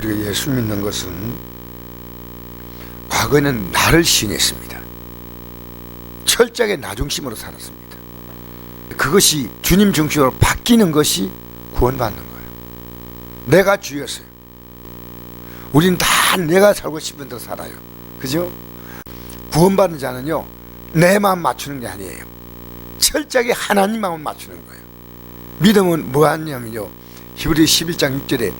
우리가 예수 믿는 것은 과거에는 나를 시인했습니다. 철저하게 나 중심으로 살았습니다. 그것이 주님 중심으로 바뀌는 것이 구원받는 거예요. 내가 주였어요. 우린 다 내가 살고 싶은 대로 살아요. 그죠? 구원받는 자는요, 내 마음 맞추는 게 아니에요. 철저하게 하나님 마음을 맞추는 거예요. 믿음은 뭐 하냐면요, 히브리 11장 6절에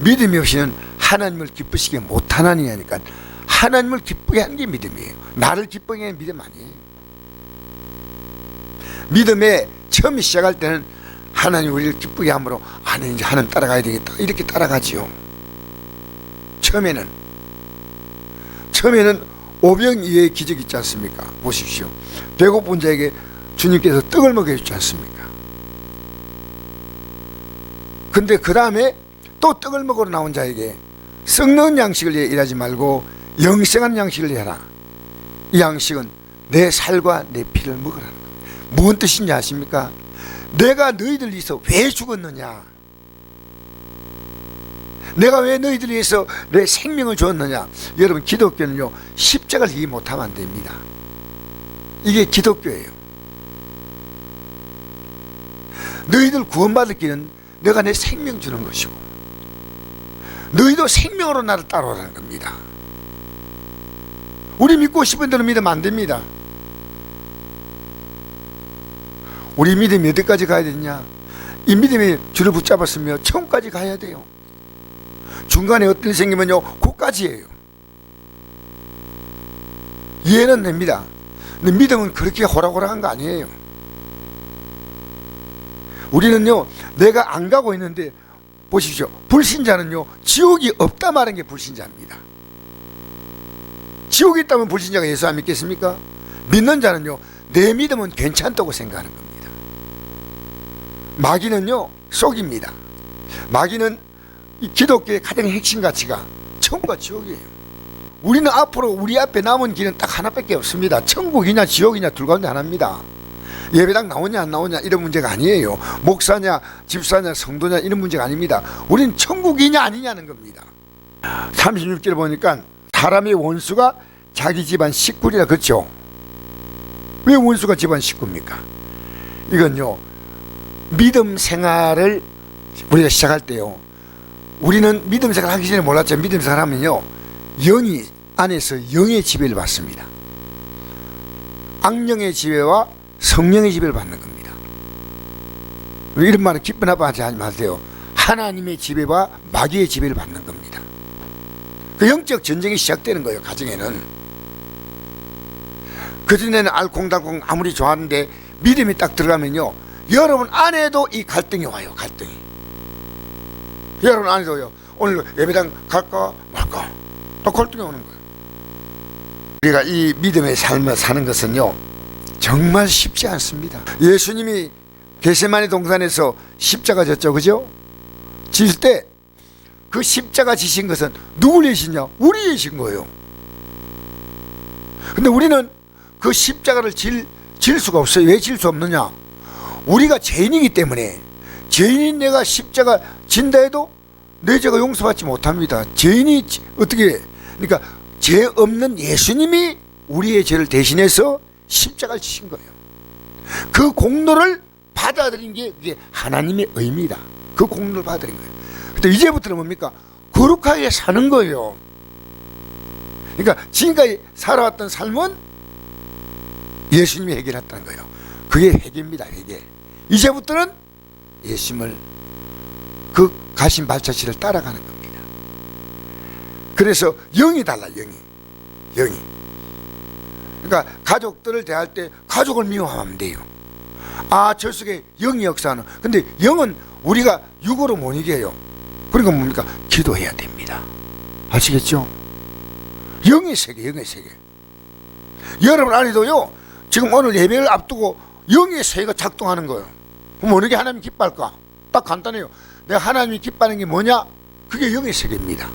믿음이 없이는 하나님을 기쁘시게 못하나니 하니까 하나님을 기쁘게 하는 게 믿음이에요. 나를 기쁘게 하는 믿음 아니에요. 믿음에 처음에 시작할 때는 하나님 우리를 기쁘게 함으로 아니 이제 하나님 따라가야 되겠다 이렇게 따라가지요. 처음에는 오병이어의 기적 있지 않습니까? 보십시오. 배고픈 자에게 주님께서 떡을 먹여주지 않습니까? 근데 그 다음에 또 떡을 먹으러 나온 자에게 썩는 양식을 일하지 말고 영생한 양식을 해라. 이 양식은 내 살과 내 피를 먹으라는 겁니다. 무슨 뜻인지 아십니까? 내가 너희들 위해서 왜 죽었느냐? 내가 왜 너희들 위해서 내 생명을 주었느냐? 여러분, 기독교는요, 십자가를 이해 못하면 안 됩니다. 이게 기독교예요. 너희들 구원받을 길은 내가 내 생명 주는 것이고 너희도 생명으로 나를 따라오라는 겁니다. 우리 믿고 싶은 대로 믿으면 안 됩니다. 우리 믿음이 어디까지 가야 되냐? 이 믿음이 줄을 붙잡았으며 처음까지 가야 돼요. 중간에 어떤 일이 생기면요, 그까지예요. 이해는 됩니다. 근데 믿음은 그렇게 호락호락한 거 아니에요. 우리는요, 내가 안 가고 있는데 보십시오. 불신자는요, 지옥이 없다 말하는 게 불신자입니다. 지옥이 있다면 불신자가 예수 안 믿겠습니까? 믿는 자는요, 내 믿음은 괜찮다고 생각하는 겁니다. 마귀는요, 속입니다. 마귀는 이 기독교의 가장 핵심 가치가 천국과 지옥이에요. 우리는 앞으로 우리 앞에 남은 길은 딱 하나밖에 없습니다. 천국이냐 지옥이냐 둘 가운데 하나입니다. 예배당 나오냐 안 나오냐 이런 문제가 아니에요. 목사냐 집사냐 성도냐 이런 문제가 아닙니다. 우리는 천국이냐 아니냐는 겁니다. 36절 보니까 사람의 원수가 자기 집안 식구리라. 그렇죠? 왜 원수가 집안 식구입니까? 이건요, 믿음 생활을 우리가 시작할 때요, 우리는 믿음 생활 하기 전에 몰랐죠. 믿음 생활 하면요, 영이 안에서 영의 지배를 받습니다. 악령의 지배와 성령의 지배를 받는 겁니다. 이런 말은 기쁜 아빠 하지 마세요. 하나님의 지배와 마귀의 지배를 받는 겁니다. 그 영적 전쟁이 시작되는 거예요. 가정에는. 그전에는 알콩달콩 아무리 좋아하는데 믿음이 딱 들어가면요, 여러분 안에도 이 갈등이 와요. 갈등이. 여러분 안에도요, 오늘 예배당 갈까 말까 또 갈등이 오는 거예요. 우리가 이 믿음의 삶을 사는 것은요, 정말 쉽지 않습니다. 예수님이 겟세마네 동산에서 십자가 졌죠. 그죠? 질 때 그 십자가 지신 것은 누굴 위해시냐? 우리 위해신 거예요. 근데 우리는 그 십자가를 질 수가 없어요. 왜 질 수 없느냐? 우리가 죄인이기 때문에. 죄인인 내가 십자가 진다 해도 내 죄가 용서받지 못합니다. 죄인이 어떻게, 그러니까 죄 없는 예수님이 우리의 죄를 대신해서 십자가를 지신 거예요. 그 공로를 받아들인 게 그게 하나님의 의미다. 그 공로를 받아들인 거예요. 근데 이제부터는 뭡니까? 거룩하게 사는 거예요. 그러니까 지금까지 살아왔던 삶은 예수님이 해결했다는 거예요. 그게 회개입니다. 회개. 이제부터는 예수님을 그 가신 발자취를 따라가는 겁니다. 그래서 영이 달라. 영이. 그러니까 가족들을 대할 때 가족을 미워하면 돼요. 아, 저 속에 영이 역사하는. 근데 영은 우리가 육으로 못 이겨요. 그러니까 뭡니까? 기도해야 됩니다. 아시겠죠? 영의 세계. 여러분 안에도요, 지금 오늘 예배를 앞두고 영의 세계가 작동하는 거예요. 그럼 어느 게 하나님 기뻐할까? 딱 간단해요. 내가 하나님이 기뻐하는 게 뭐냐? 그게 영의 세계입니다.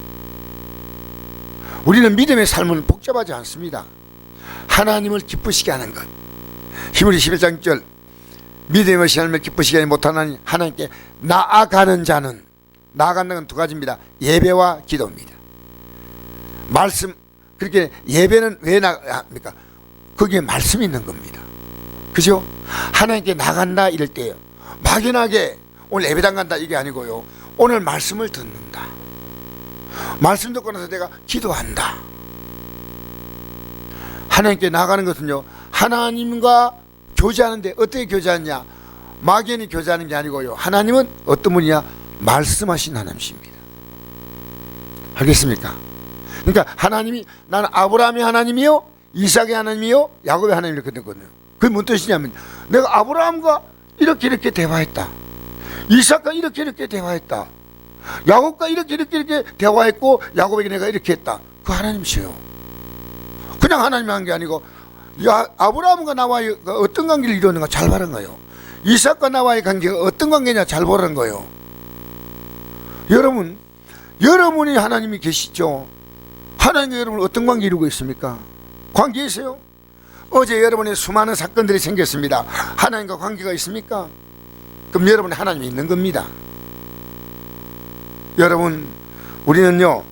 우리는 믿음의 삶은 복잡하지 않습니다. 하나님을 기쁘시게 하는 것. 히브리 11장 6절, 믿음의 삶을 기쁘시게 하지 못하는 하나님께 나아가는 자는 나아간다는 건 두 가지입니다. 예배와 기도입니다. 말씀, 그렇게 예배는 왜 나갑니까? 거기에 말씀이 있는 겁니다. 그죠? 하나님께 나간다 이럴 때 막연하게 오늘 예배당 간다 이게 아니고요. 오늘 말씀을 듣는다. 말씀 듣고 나서 내가 기도한다. 하나님께 나가는 것은요, 하나님과 교제하는데 어떻게 교제하느냐? 막연히 교제하는 게 아니고요. 하나님은 어떤 분이냐? 말씀하신 하나님이십니다. 알겠습니까? 그러니까 하나님이 나는 아브라함의 하나님이요, 이삭의 하나님이요, 야곱의 하나님 이렇게 됐거든요. 그게 무슨 뜻이냐면 내가 아브라함과 이렇게 대화했다. 이삭과 이렇게 대화했다. 야곱과 이렇게 대화했고 야곱에게 내가 이렇게 했다. 그 하나님이세요. 그냥 하나님이 한 게 아니고 아브라함과 나와의 어떤 관계를 이루었는가 잘 보라는 거예요. 이삭과 나와의 관계가 어떤 관계냐 잘 보라는 거예요. 여러분이 하나님이 계시죠. 하나님과 여러분 어떤 관계 이루고 있습니까? 관계 있어요? 어제 여러분의 수많은 사건들이 생겼습니다. 하나님과 관계가 있습니까? 그럼 여러분이 하나님이 있는 겁니다. 여러분, 우리는요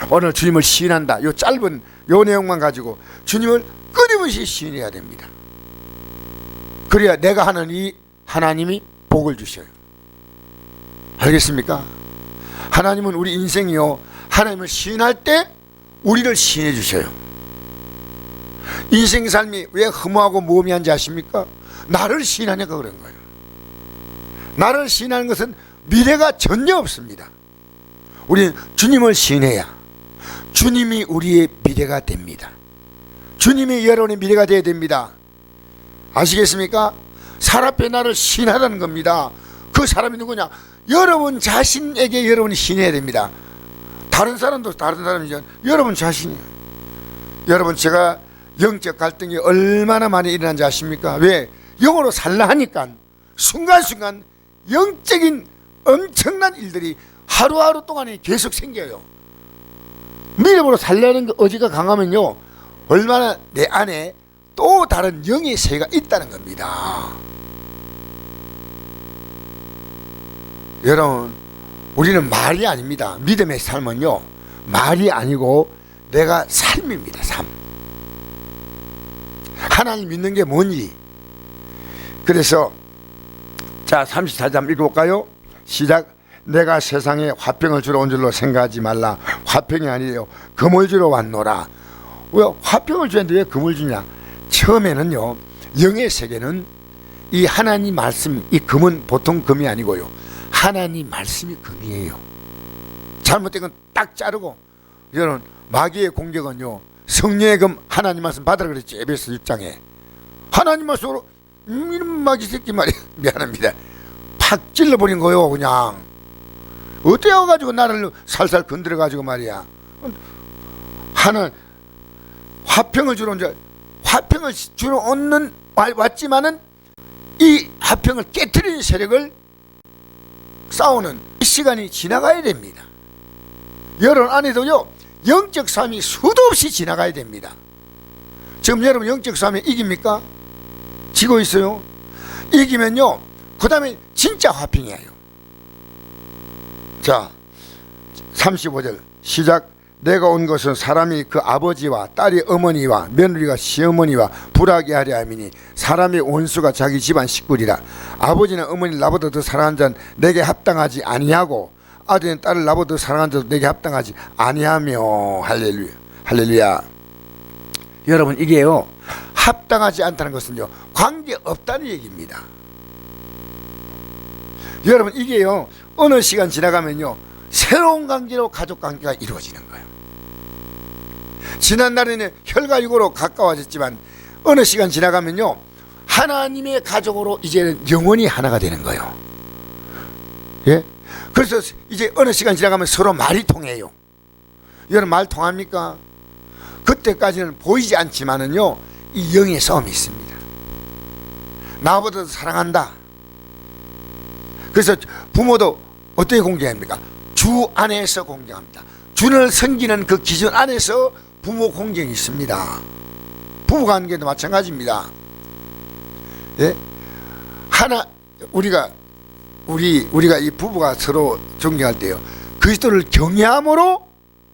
오늘 주님을 시인한다, 요 짧은 요 내용만 가지고 주님을 끊임없이 시인해야 됩니다. 그래야 내가 하는 이 하나님이 복을 주셔요. 알겠습니까? 하나님은 우리 인생이요, 하나님을 시인할 때 우리를 시인해 주셔요. 인생 삶이 왜 허무하고 무의미한지 아십니까? 나를 시인하니까 그런 거예요. 나를 시인하는 것은 미래가 전혀 없습니다. 우리는 주님을 시인해야 주님이 우리의 미래가 됩니다. 주님이 여러분의 미래가 되어야 됩니다. 아시겠습니까? 사람 앞에 나를 시인하라는 겁니다. 그 사람이 누구냐? 여러분 자신에게 여러분이 시인해야 됩니다. 다른 사람도 다른 사람이죠. 여러분 자신이에요. 여러분, 제가 영적 갈등이 얼마나 많이 일어난지 아십니까? 왜? 영으로 살라 하니까 순간순간 영적인 엄청난 일들이 하루하루 동안에 계속 생겨요. 믿음으로 살려는 그 의지가 강하면요, 얼마나 내 안에 또 다른 영의 세계가 있다는 겁니다. 여러분, 우리는 말이 아닙니다. 믿음의 삶은요, 말이 아니고 내가 삶입니다. 삶. 하나님 믿는 게 뭔지. 그래서 자, 34절 한번 읽어볼까요? 시작. 내가 세상에 화평을 주러 온 줄로 생각하지 말라. 화평이 아니에요, 금을 주러 왔노라. 왜 화평을 주는데 왜 금을 주냐? 처음에는요, 영의 세계는 이 하나님 말씀, 이 금은 보통 금이 아니고요, 하나님 말씀이 금이에요. 잘못된 건 딱 자르고. 여러분, 마귀의 공격은요, 성령의 금 하나님 말씀 받으라 그랬죠. 에베소 6장에 하나님 말씀으로 이런 마귀 새끼 말이야. 미안합니다. 팍 찔러버린 거요. 그냥 어때여가지고 나를 살살 건드려가지고 말이야. 하나 화평을 주러 온 줄, 화평을 주러 오는 왔지만은 이 화평을 깨트리는 세력을 싸우는 시간이 지나가야 됩니다. 여러분 안에도요, 영적 싸움이 수도 없이 지나가야 됩니다. 지금 여러분 영적 싸움에 이깁니까? 지고 있어요. 이기면요, 그 다음에 진짜 화평이에요. 자, 35절 시작. 내가 온 것은 사람이 그 아버지와 딸이 어머니와 며느리가 시어머니와 불하게 하려 함이니 사람의 원수가 자기 집안 식구리라. 아버지는 어머니를 나보다 더 사랑한 자는 내게 합당하지 아니하고 아들은 딸을 나보다 더 사랑한 자도 내게 합당하지 아니하며. 할렐루야. 할렐루야. 여러분, 이게요, 합당하지 않다는 것은요, 관계없다는 얘기입니다. 여러분, 이게요, 어느 시간 지나가면요, 새로운 관계로 가족 관계가 이루어지는 거예요. 지난날에는 혈과육으로 가까워졌지만 어느 시간 지나가면요, 하나님의 가족으로 이제는 영원히 하나가 되는 거예요. 예? 그래서 이제 어느 시간 지나가면 서로 말이 통해요. 여러분, 말 통합니까? 그때까지는 보이지 않지만은요, 이 영의 싸움이 있습니다. 나보다 더 사랑한다. 그래서 부모도 어떻게 공경합니까? 주 안에서 공경합니다. 주를 섬기는 그 기준 안에서 부모 공경이 있습니다. 부부관계도 마찬가지입니다. 예? 하나, 우리가 우리가 이 부부가 서로 존경할 때요, 그리스도를 경외함으로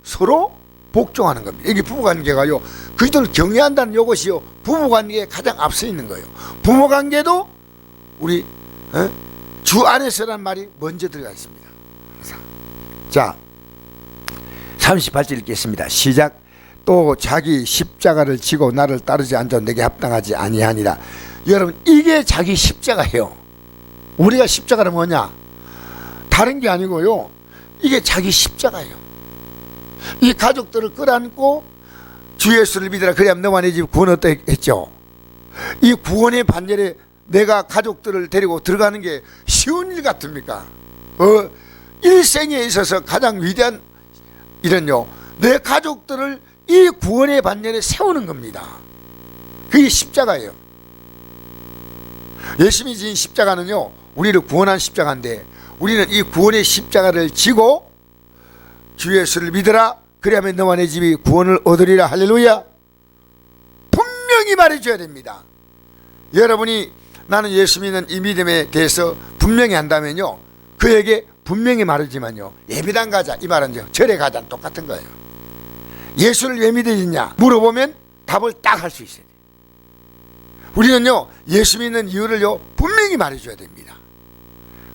서로 복종하는 겁니다. 이게 부부관계가요, 그리스도를 경외한다는 이것이요, 부부관계에 가장 앞서 있는 거예요. 부모관계도 우리 주 안에서란 말이 먼저 들어가 있습니다. 자, 38절 읽겠습니다. 시작. 또 자기 십자가를 지고 나를 따르지 않자 내게 합당하지 아니하니라. 여러분, 이게 자기 십자가예요. 우리가 십자가는 뭐냐? 다른 게 아니고요, 이게 자기 십자가예요. 이 가족들을 끌어안고 주 예수를 믿으라 그래야 너와 내 집 구원 얻다 했죠. 이 구원의 반열에 내가 가족들을 데리고 들어가는 게 쉬운 일 같습니까? 일생에 있어서 가장 위대한 일은요, 내 가족들을 이 구원의 반열에 세우는 겁니다. 그게 십자가예요. 예수님이 지은 십자가는요, 우리를 구원한 십자가인데, 우리는 이 구원의 십자가를 지고 주 예수를 믿으라 그리하면 너와 내 집이 구원을 얻으리라. 할렐루야. 분명히 말해줘야 됩니다. 여러분이 나는 예수 믿는 이 믿음에 대해서 분명히 한다면요, 그에게 분명히 말하지만요, 예배당 가자 이 말은요, 절에 가자는 똑같은 거예요. 예수를 왜 믿으시냐 물어보면 답을 딱 할 수 있어요. 우리는요, 예수 믿는 이유를요 분명히 말해줘야 됩니다.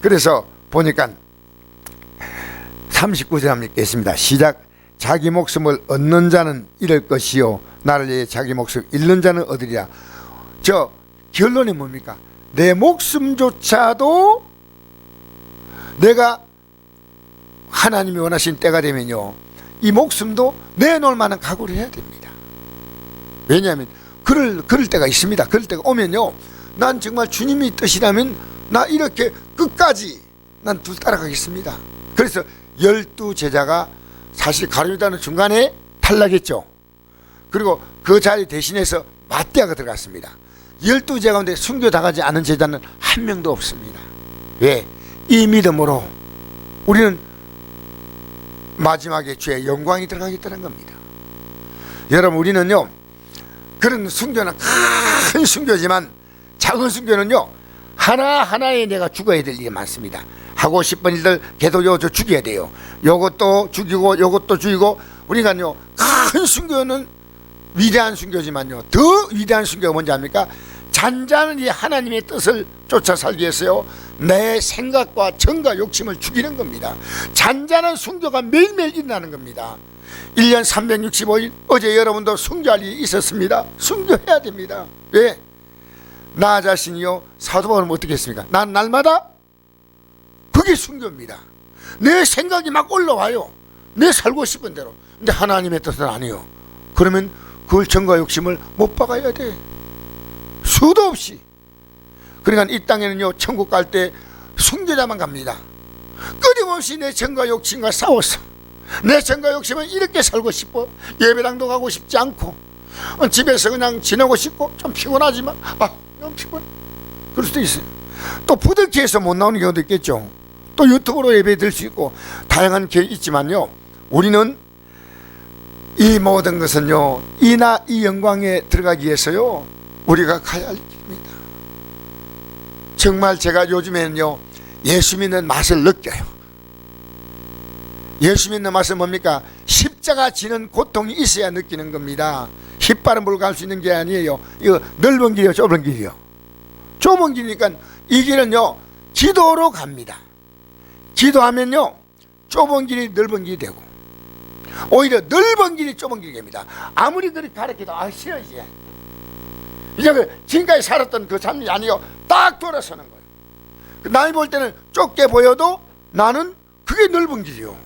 그래서 보니까 39절 한번 읽겠습니다. 시작. 자기 목숨을 얻는 자는 잃을 것이요 나를 위해 자기 목숨 잃는 자는 얻으리라. 저 결론이 뭡니까? 내 목숨조차도 내가 하나님이 원하신 때가 되면요, 이 목숨도 내놓을 만한 각오를 해야 됩니다. 왜냐하면 그럴 때가 있습니다. 그럴 때가 오면요, 난 정말 주님이 뜻이라면 나 이렇게 끝까지 난 따라가겠습니다. 그래서 12제자가 사실 가룟유다는 중간에 탈락했죠. 그리고 그 자리 대신해서 마띠아가 들어갔습니다. 12제자 가운데 순교당하지 않은 제자는 한 명도 없습니다. 왜? 이 믿음으로 우리는 마지막에 주의 영광이 들어가겠다는 겁니다. 여러분, 우리는요, 그런 순교는 큰 순교지만 작은 순교는요, 하나하나에 내가 죽어야 될 일이 많습니다. 하고 싶은 일들 걔도 요 죽여야 돼요. 요것도 죽이고 요것도 죽이고. 우리가요, 큰 순교는 위대한 순교지만요, 더 위대한 순교가 뭔지 압니까? 잔잔히 하나님의 뜻을 쫓아 살기 위해서요, 내 생각과 정과 욕심을 죽이는 겁니다. 잔잔한 순교가 매일매일 일어나는 겁니다. 1년 365일 어제 여러분도 순교할 일이 있었습니다. 순교해야 됩니다. 왜? 나 자신이요, 사도 바울은 어떻게 했습니까? 난 날마다, 그게 순교입니다. 내 생각이 막 올라와요, 내 살고 싶은 대로. 근데 하나님의 뜻은 아니요. 그러면 그걸 정과 욕심을 못 박아야 돼, 수도 없이. 그러니까 이 땅에는요, 천국 갈 때 순교자만 갑니다. 끊임없이 내 정과 욕심과 싸웠어. 내 정과 욕심은 이렇게 살고 싶어. 예배당도 가고 싶지 않고, 집에서 그냥 지내고 싶고, 좀 피곤하지만 너무 피곤해. 그럴 수도 있어요. 또 부득이해서 못 나오는 경우도 있겠죠. 또 유튜브로 예배 드릴 수 있고 다양한 게 있지만요, 우리는 이 모든 것은요, 이 영광에 들어가기 위해서요, 우리가 가야 할 길입니다. 정말 제가 요즘에는요, 예수 믿는 맛을 느껴요. 예수 믿는 맛은 뭡니까? 십자가 지는 고통이 있어야 느끼는 겁니다. 힙바른 불 갈 수 있는 게 아니에요. 이거 넓은 길이요, 좁은 길이요? 좁은 길이니까 이 길은요, 기도로 갑니다. 기도하면요, 좁은 길이 넓은 길이 되고, 오히려 넓은 길이 좁은 길이 됩니다. 아무리 그렇게 가르쳐도 싫어. 이제 지금까지 살았던 그 삶이 아니요, 딱 돌아서는 거예요. 남이 볼 때는 좁게 보여도 나는 그게 넓은 길이요.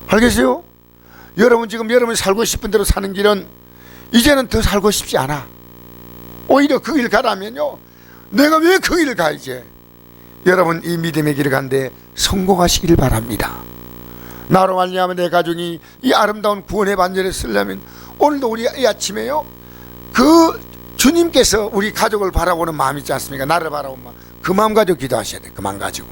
알겠어요? 여러분, 지금 여러분이 살고 싶은 대로 사는 길은 이제는 더 살고 싶지 않아. 오히려 그 길 가라면요, 내가 왜 그 길을 가? 이제 여러분, 이 믿음의 길을 간데 성공하시길 바랍니다. 나로 말미암아 내 가족이 이 아름다운 구원의 반열에 쓰려면 오늘도 우리 이 아침에요, 그 주님께서 우리 가족을 바라보는 마음 있지 않습니까? 나를 바라보는 마음, 그 마음 가지고 기도하셔야 돼요. 그 마음 가지고.